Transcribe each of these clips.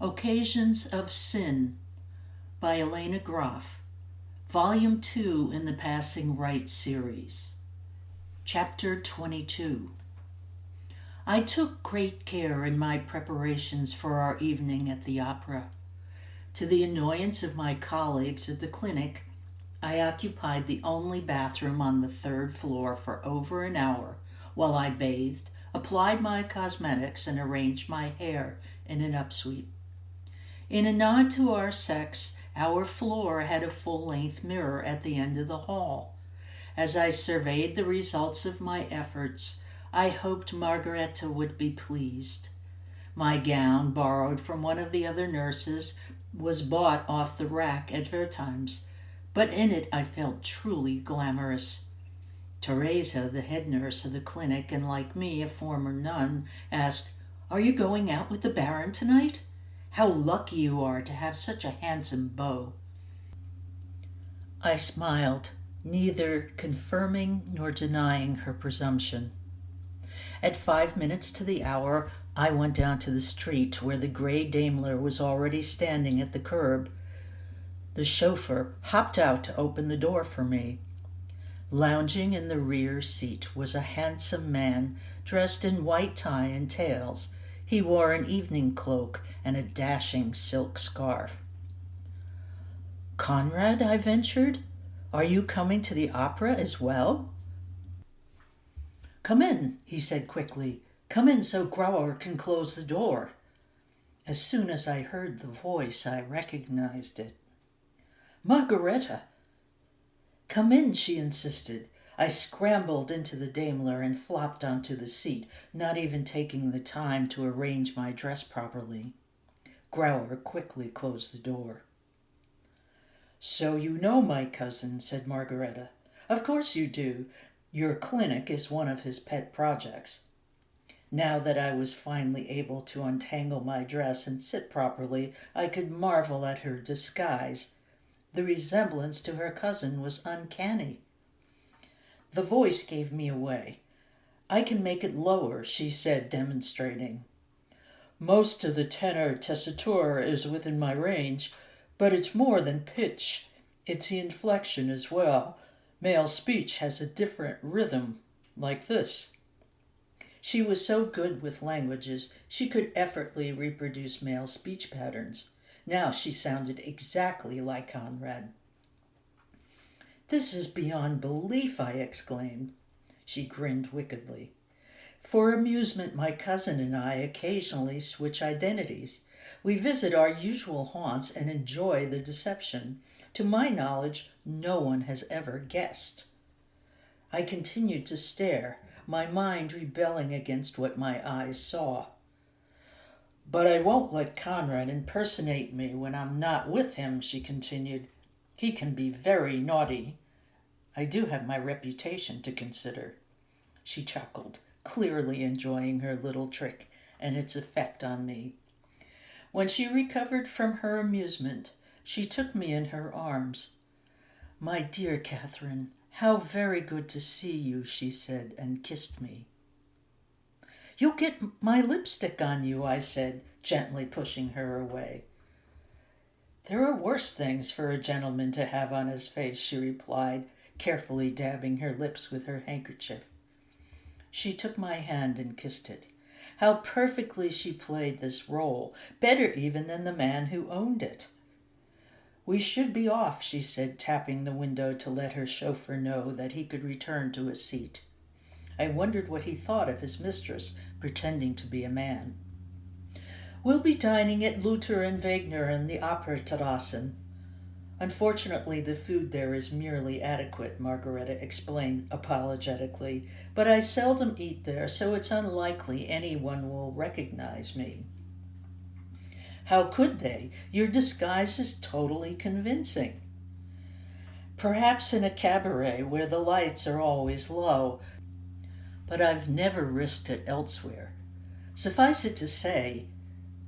Occasions of Sin by Elena Groff, Volume 2 in the Passing Right series. Chapter 22. I took great care in my preparations for our evening at the opera. To the annoyance of my colleagues at the clinic, I occupied the only bathroom on the third floor for over an hour while I bathed, applied my cosmetics, and arranged my hair in an upsweep. In a nod to our sex, our floor had a full-length mirror at the end of the hall. As I surveyed the results of my efforts, I hoped Margarethe would be pleased. My gown, borrowed from one of the other nurses, was bought off the rack at Wertheim's, but in it I felt truly glamorous. Teresa, the head nurse of the clinic and like me a former nun, asked, "Are you going out with the Baron tonight? How lucky you are to have such a handsome beau." I smiled, neither confirming nor denying her presumption. At 5 minutes to the hour, I went down to the street where the gray Daimler was already standing at the curb. The chauffeur hopped out to open the door for me. Lounging in the rear seat was a handsome man dressed in white tie and tails. He wore an evening cloak and a dashing silk scarf. "Conrad," I ventured, "are you coming to the opera as well?" "Come in," he said quickly. "Come in so Grauer can close the door." As soon as I heard the voice, I recognized it. "Margarethe!" "Come in," she insisted. I scrambled into the Daimler and flopped onto the seat, not even taking the time to arrange my dress properly. Grauer quickly closed the door. "So you know my cousin," said Margarethe. "Of course you do. Your clinic is one of his pet projects." Now that I was finally able to untangle my dress and sit properly, I could marvel at her disguise. The resemblance to her cousin was uncanny. The voice gave me away. "I can make it lower," she said, demonstrating. "Most of the tenor tessitura is within my range, but it's more than pitch. It's the inflection as well. Male speech has a different rhythm, like this." She was so good with languages, she could effortlessly reproduce male speech patterns. Now she sounded exactly like Conrad. "This is beyond belief," I exclaimed. She grinned wickedly. "For amusement, my cousin and I occasionally switch identities. We visit our usual haunts and enjoy the deception. To my knowledge, no one has ever guessed." I continued to stare, my mind rebelling against what my eyes saw. "But I won't let Conrad impersonate me when I'm not with him," she continued. "He can be very naughty. I do have my reputation to consider." She chuckled, clearly enjoying her little trick and its effect on me. When she recovered from her amusement, she took me in her arms. "My dear Katherine, how very good to see you," she said, and kissed me. "You'll get my lipstick on you," I said, gently pushing her away. "There are worse things for a gentleman to have on his face," she replied, carefully dabbing her lips with her handkerchief. She took my hand and kissed it. How perfectly she played this role, better even than the man who owned it. "We should be off," she said, tapping the window to let her chauffeur know that he could return to his seat. I wondered what he thought of his mistress pretending to be a man. "We'll be dining at Luther and Wegner in the Opera Terrassen. Unfortunately, the food there is merely adequate," Margarethe explained apologetically, "but I seldom eat there, so it's unlikely anyone will recognize me." "How could they? Your disguise is totally convincing." "Perhaps in a cabaret where the lights are always low, but I've never risked it elsewhere. Suffice it to say,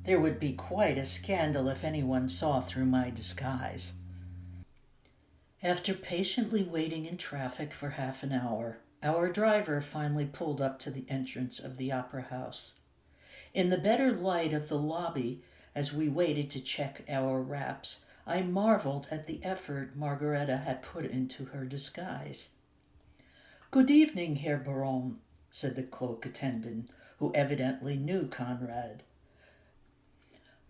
there would be quite a scandal if anyone saw through my disguise." After patiently waiting in traffic for half an hour, our driver finally pulled up to the entrance of the opera house. In the better light of the lobby, As we waited to check our wraps, I marveled at the effort Margarethe had put into her disguise. "Good evening, Herr Baron," said the cloak attendant, who evidently knew Conrad.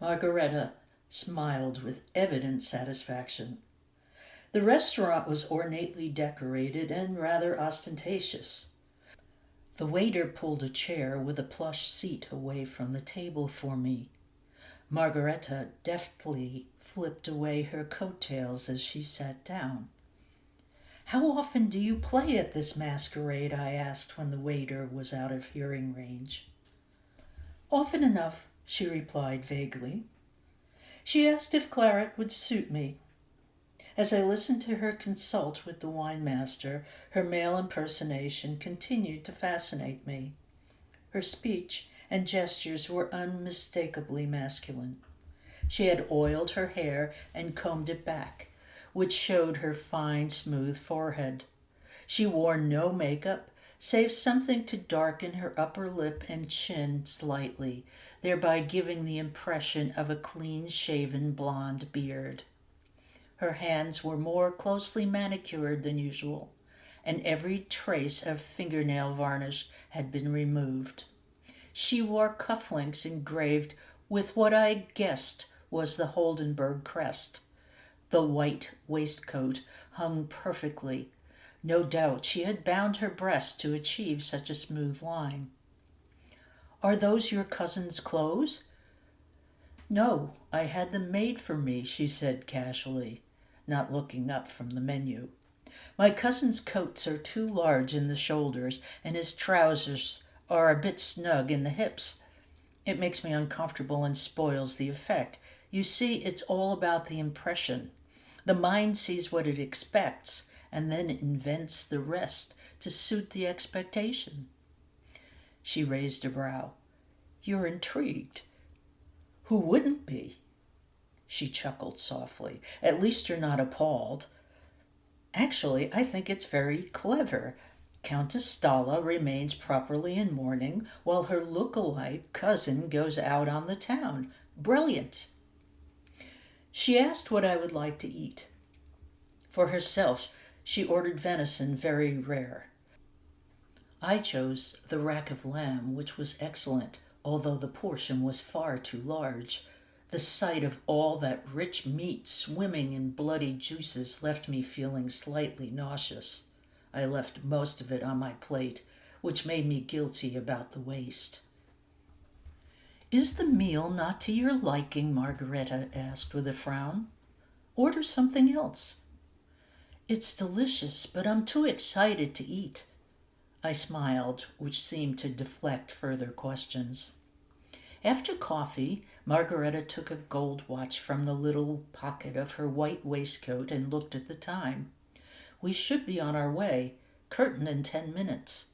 Margarethe smiled with evident satisfaction. The restaurant was ornately decorated and rather ostentatious. The waiter pulled a chair with a plush seat away from the table for me. Margarethe deftly flipped away her coattails as she sat down. "How often do you play at this masquerade?" I asked when the waiter was out of hearing range. "Often enough," she replied vaguely. She asked if claret would suit me. As I listened to her consult with the wine-master, her male impersonation continued to fascinate me. Her speech and gestures were unmistakably masculine. She had oiled her hair and combed it back, which showed her fine, smooth forehead. She wore no makeup, save something to darken her upper lip and chin slightly, thereby giving the impression of a clean-shaven blonde beard. Her hands were more closely manicured than usual, and every trace of fingernail varnish had been removed. She wore cufflinks engraved with what I guessed was the Holdenberg crest. The white waistcoat hung perfectly. No doubt she had bound her breast to achieve such a smooth line. "Are those your cousin's clothes?" "No, I had them made for me," she said casually, not looking up from the menu. "My cousin's coats are too large in the shoulders, and his trousers are a bit snug in the hips. It makes me uncomfortable and spoils the effect. You see, it's all about the impression. The mind sees what it expects, and then invents the rest to suit the expectation." She raised a brow. "You're intrigued." "Who wouldn't be?" She chuckled softly. "At least you're not appalled." "Actually, I think it's very clever. Countess Stala remains properly in mourning while her look-alike cousin goes out on the town. Brilliant." She asked what I would like to eat. For herself, she ordered venison very rare. I chose the rack of lamb, which was excellent, although the portion was far too large. The sight of all that rich meat swimming in bloody juices left me feeling slightly nauseous. I left most of it on my plate, which made me guilty about the waste. "Is the meal not to your liking?" Margarethe asked with a frown. "Order something else." "It's delicious, but I'm too excited to eat." I smiled, which seemed to deflect further questions. After coffee, Margarethe took a gold watch from the little pocket of her white waistcoat and looked at the time. We should be on our way. Curtain in 10 minutes.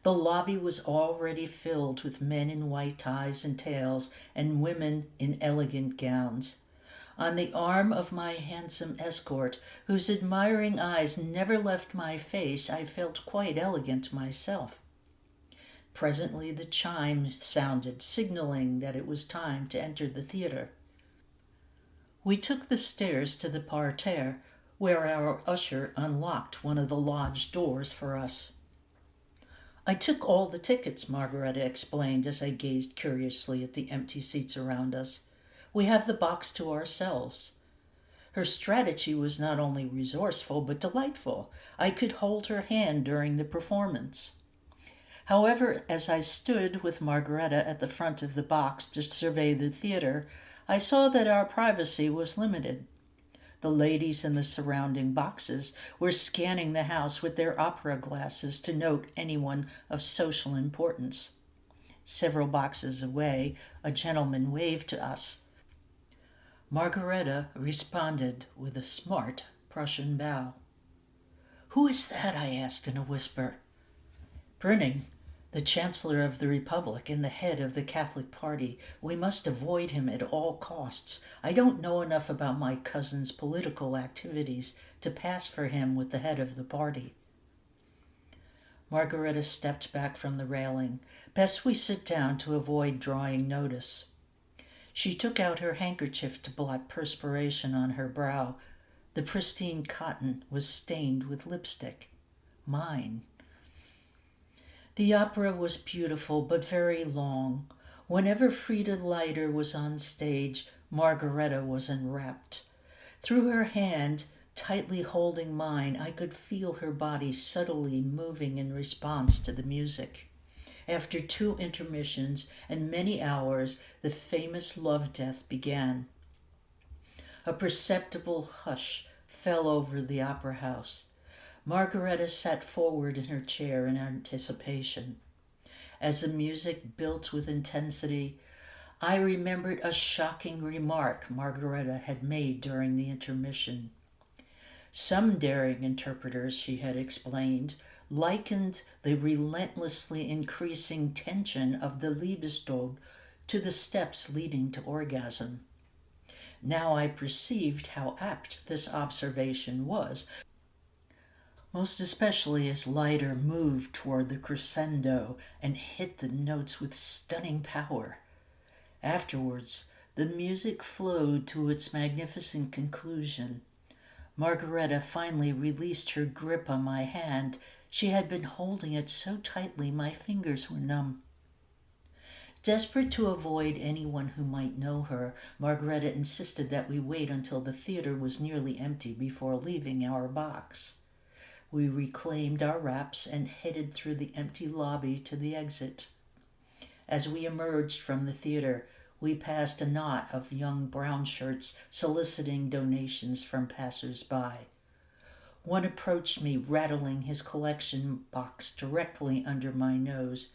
The lobby was already filled with men in white ties and tails and women in elegant gowns. On the arm of my handsome escort, whose admiring eyes never left my face, I felt quite elegant myself. Presently the chime sounded, signaling that it was time to enter the theater. We took the stairs to the parterre, where our usher unlocked one of the lodge doors for us. "I took all the tickets," Margarethe explained as I gazed curiously at the empty seats around us. "We have the box to ourselves." Her strategy was not only resourceful but delightful. I could hold her hand during the performance. However, as I stood with Margarethe at the front of the box to survey the theater, I saw that our privacy was limited. The ladies in the surrounding boxes were scanning the house with their opera glasses to note anyone of social importance. Several boxes away, a gentleman waved to us. Margarethe responded with a smart Prussian bow. "Who is that?" I asked in a whisper. "Brüning, the Chancellor of the Republic and the head of the Catholic Party. We must avoid him at all costs. I don't know enough about my cousin's political activities to pass for him with the head of the party." Margarethe stepped back from the railing. "Best we sit down to avoid drawing notice." She took out her handkerchief to blot perspiration on her brow. The pristine cotton was stained with lipstick. Mine. The opera was beautiful, but very long. Whenever Frida Leiter was on stage, Margarethe was enwrapped. Through her hand, tightly holding mine, I could feel her body subtly moving in response to the music. After 2 intermissions and many hours, the famous love death began. A perceptible hush fell over the opera house. Margarethe sat forward in her chair in anticipation. As the music built with intensity, I remembered a shocking remark Margarethe had made during the intermission. Some daring interpreters, she had explained, likened the relentlessly increasing tension of the Liebestod to the steps leading to orgasm. Now I perceived how apt this observation was, most especially as Leiter moved toward the crescendo and hit the notes with stunning power. Afterwards, the music flowed to its magnificent conclusion. Margarethe finally released her grip on my hand. She had been holding it so tightly my fingers were numb. Desperate to avoid anyone who might know her, Margarethe insisted that we wait until the theater was nearly empty before leaving our box. We reclaimed our wraps and headed through the empty lobby to the exit. As we emerged from the theater, we passed a knot of young brown shirts soliciting donations from passers-by. One approached me, rattling his collection box directly under my nose.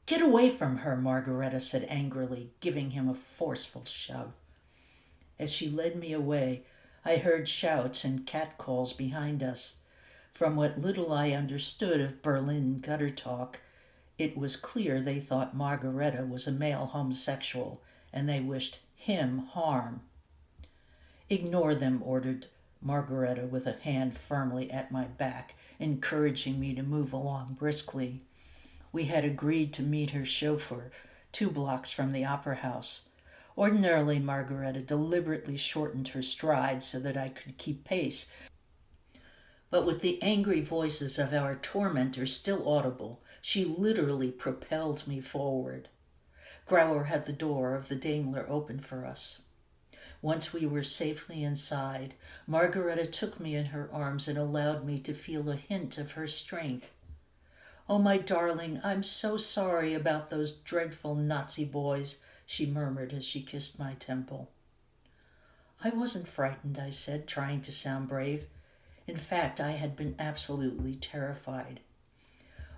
"Get away from her," Margarethe said angrily, giving him a forceful shove. As she led me away, I heard shouts and catcalls behind us. From what little I understood of Berlin gutter talk, it was clear they thought Margarethe was a male homosexual, and they wished him harm. "Ignore them," ordered Margarethe with a hand firmly at my back, encouraging me to move along briskly. We had agreed to meet her chauffeur 2 blocks from the opera house. Ordinarily, Margarethe deliberately shortened her stride so that I could keep pace, but with the angry voices of our tormentors still audible, she literally propelled me forward. Grauer had the door of the Daimler open for us. Once we were safely inside, Margarethe took me in her arms and allowed me to feel a hint of her strength. "Oh, my darling, I'm so sorry about those dreadful Nazi boys," she murmured as she kissed my temple. "I wasn't frightened," I said, trying to sound brave. In fact, I had been absolutely terrified.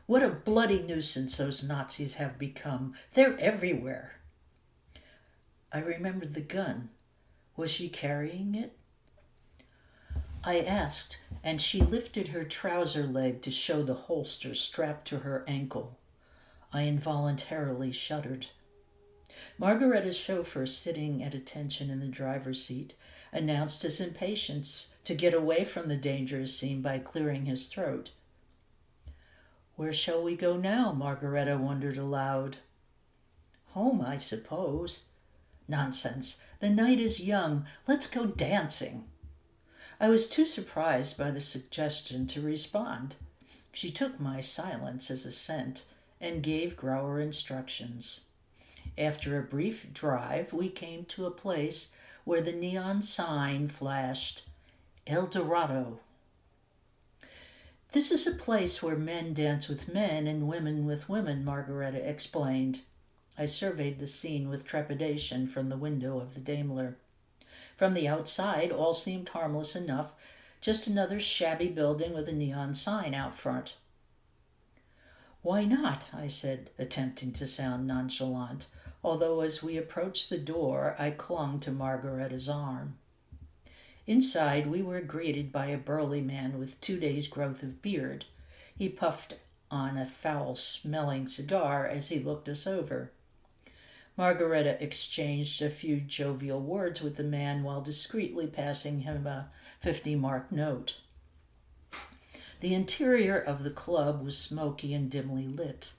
"What a bloody nuisance those Nazis have become. They're everywhere." I remembered the gun. Was she carrying it? I asked, and she lifted her trouser leg to show the holster strapped to her ankle. I involuntarily shuddered. Margarethe's chauffeur, sitting at attention in the driver's seat, announced his impatience to get away from the dangerous scene by clearing his throat. "Where shall we go now?" Margarethe wondered aloud. "Home, I suppose." "Nonsense. The night is young. Let's go dancing." I was too surprised by the suggestion to respond. She took my silence as assent and gave Grauer instructions. After a brief drive, we came to a place where the neon sign flashed, "El Dorado." "This is a place where men dance with men and women with women," Margarethe explained. I surveyed the scene with trepidation from the window of the Daimler. From the outside, all seemed harmless enough, just another shabby building with a neon sign out front. "Why not?" I said, attempting to sound nonchalant, although as we approached the door, I clung to Margarethe's arm. Inside, we were greeted by a burly man with 2 days' growth of beard. He puffed on a foul-smelling cigar as he looked us over. Margarethe exchanged a few jovial words with the man while discreetly passing him a 50-mark note. The interior of the club was smoky and dimly lit.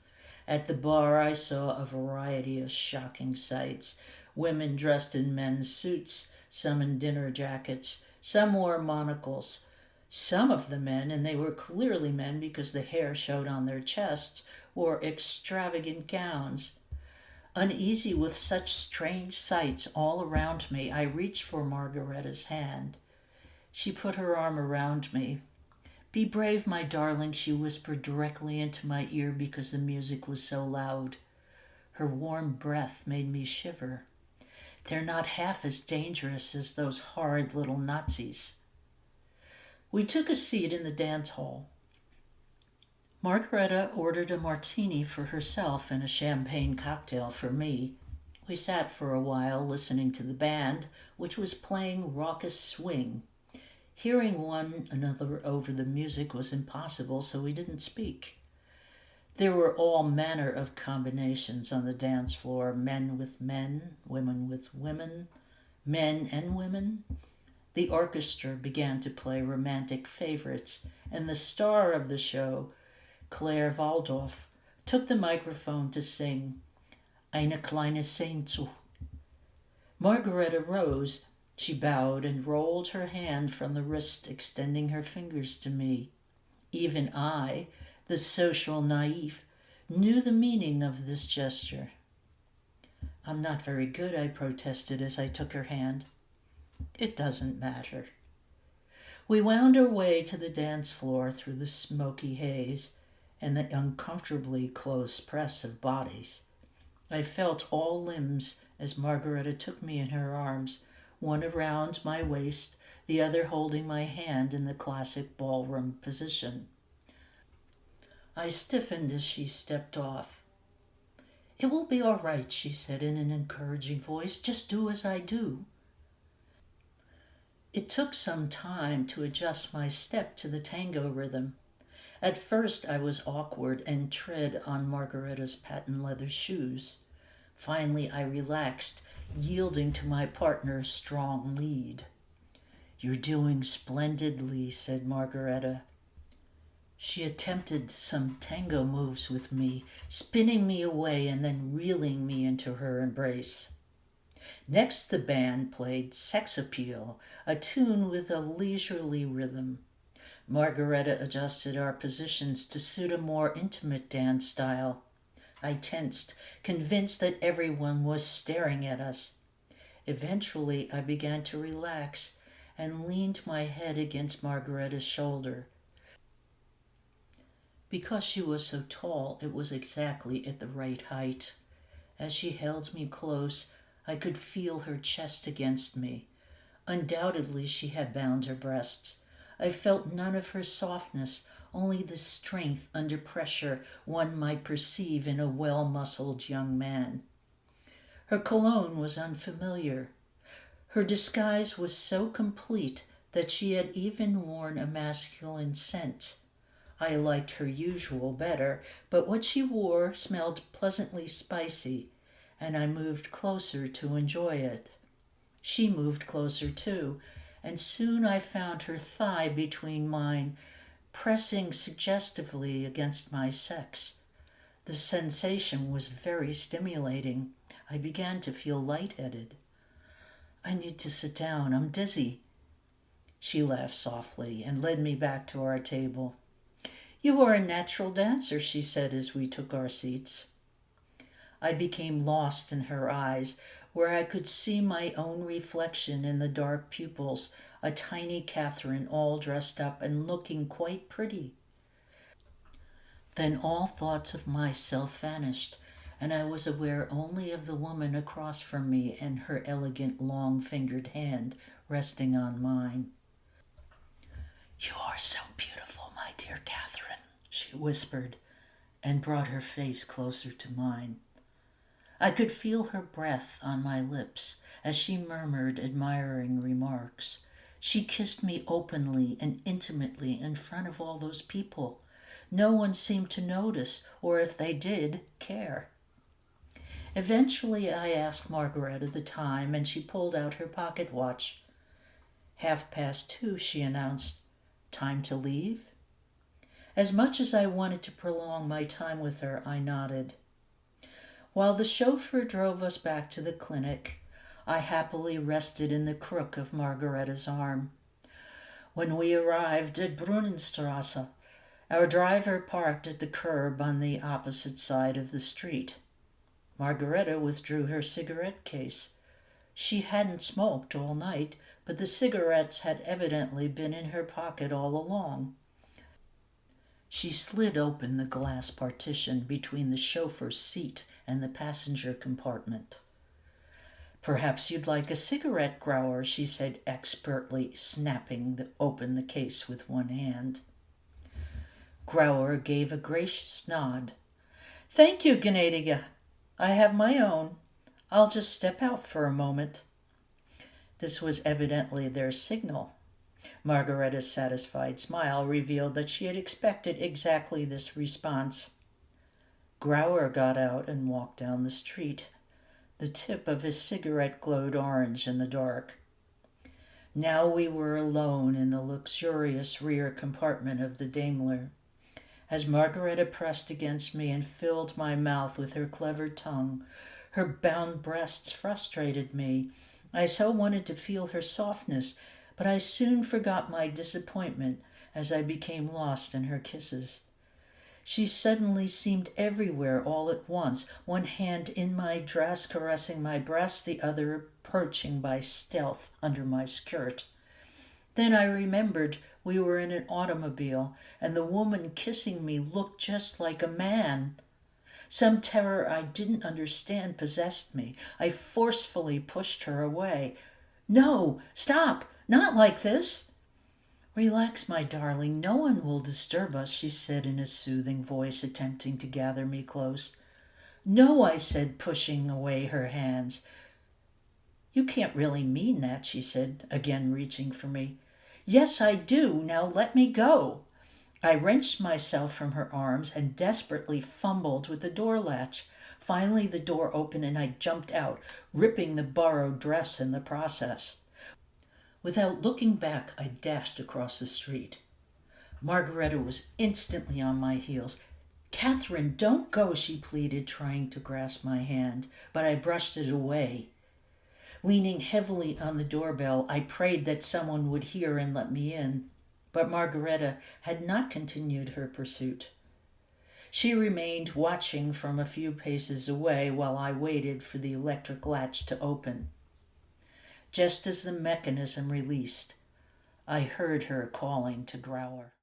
At the bar I saw a variety of shocking sights. Women dressed in men's suits, some in dinner jackets, some wore monocles. Some of the men, and they were clearly men because the hair showed on their chests, wore extravagant gowns. Uneasy with such strange sights all around me, I reached for Margarethe's hand. She put her arm around me. "Be brave, my darling," she whispered directly into my ear because the music was so loud. Her warm breath made me shiver. "They're not half as dangerous as those horrid little Nazis." We took a seat in the dance hall. Margarethe ordered a martini for herself and a champagne cocktail for me. We sat for a while listening to the band, which was playing raucous swing. Hearing one another over the music was impossible, so we didn't speak. There were all manner of combinations on the dance floor: men with men, women with women, men and women. The orchestra began to play romantic favorites, and the star of the show, Claire Waldorf, took the microphone to sing Eine kleine Sehnsucht. Margarethe rose. She bowed and rolled her hand from the wrist, extending her fingers to me. Even I, the social naïf, knew the meaning of this gesture. "I'm not very good," I protested as I took her hand. "It doesn't matter." We wound our way to the dance floor through the smoky haze and the uncomfortably close press of bodies. I felt all limbs as Margarethe took me in her arms, one around my waist, the other holding my hand in the classic ballroom position. I stiffened as she stepped off. "It will be all right," she said in an encouraging voice. "Just do as I do." It took some time to adjust my step to the tango rhythm. At first I was awkward and tread on Margarethe's patent leather shoes. Finally I relaxed, yielding to my partner's strong lead. "You're doing splendidly," said Margarethe. She attempted some tango moves with me, spinning me away and then reeling me into her embrace. Next the band played Sex Appeal, a tune with a leisurely rhythm. Margarethe adjusted our positions to suit a more intimate dance style. I tensed, convinced that everyone was staring at us. Eventually, I began to relax and leaned my head against Margarethe's shoulder. Because she was so tall, it was exactly at the right height. As she held me close, I could feel her chest against me. Undoubtedly, she had bound her breasts. I felt none of her softness, only the strength under pressure one might perceive in a well-muscled young man. Her cologne was unfamiliar. Her disguise was so complete that she had even worn a masculine scent. I liked her usual better, but what she wore smelled pleasantly spicy, and I moved closer to enjoy it. She moved closer too, and soon I found her thigh between mine, pressing suggestively against my sex. The sensation was very stimulating. I began to feel lightheaded. "I need to sit down. I'm dizzy." She laughed softly and led me back to our table. "You are a natural dancer," she said as we took our seats. I became lost in her eyes, where I could see my own reflection in the dark pupils, a tiny Katherine all dressed up and looking quite pretty. Then all thoughts of myself vanished, and I was aware only of the woman across from me and her elegant long-fingered hand resting on mine. "You are so beautiful, my dear Katherine," she whispered, and brought her face closer to mine. I could feel her breath on my lips as she murmured admiring remarks. She kissed me openly and intimately in front of all those people. No one seemed to notice, or if they did, care. Eventually I asked Margarethe the time, and she pulled out her pocket watch. 2:30, she announced. "Time to leave?" As much as I wanted to prolong my time with her, I nodded. While the chauffeur drove us back to the clinic, I happily rested in the crook of Margarethe's arm. When we arrived at Brunnenstrasse, our driver parked at the curb on the opposite side of the street. Margarethe withdrew her cigarette case. She hadn't smoked all night, but the cigarettes had evidently been in her pocket all along. She slid open the glass partition between the chauffeur's seat and the passenger compartment. "Perhaps you'd like a cigarette, Grauer," she said expertly, snapping open the case with one hand. Grauer gave a gracious nod. "Thank you, gnädige. I have my own. I'll just step out for a moment." This was evidently their signal. Margarethe's satisfied smile revealed that she had expected exactly this response. Grauer got out and walked down the street. The tip of his cigarette glowed orange in the dark. Now we were alone in the luxurious rear compartment of the Daimler. As Margarethe pressed against me and filled my mouth with her clever tongue, her bound breasts frustrated me. I so wanted to feel her softness, but I soon forgot my disappointment as I became lost in her kisses. She suddenly seemed everywhere all at once, one hand in my dress caressing my breast, the other approaching by stealth under my skirt. Then I remembered we were in an automobile, and the woman kissing me looked just like a man. Some terror I didn't understand possessed me. I forcefully pushed her away. "No, stop, not like this." "Relax, my darling, no one will disturb us," she said in a soothing voice, attempting to gather me close. "No," I said, pushing away her hands. "You can't really mean that," she said, again reaching for me. "Yes, I do. Now let me go." I wrenched myself from her arms and desperately fumbled with the door latch. Finally, the door opened and I jumped out, ripping the borrowed dress in the process. Without looking back, I dashed across the street. Margarethe was instantly on my heels. "Katherine, don't go," she pleaded, trying to grasp my hand, but I brushed it away. Leaning heavily on the doorbell, I prayed that someone would hear and let me in, but Margarethe had not continued her pursuit. She remained watching from a few paces away while I waited for the electric latch to open. Just as the mechanism released, I heard her calling to Grauer.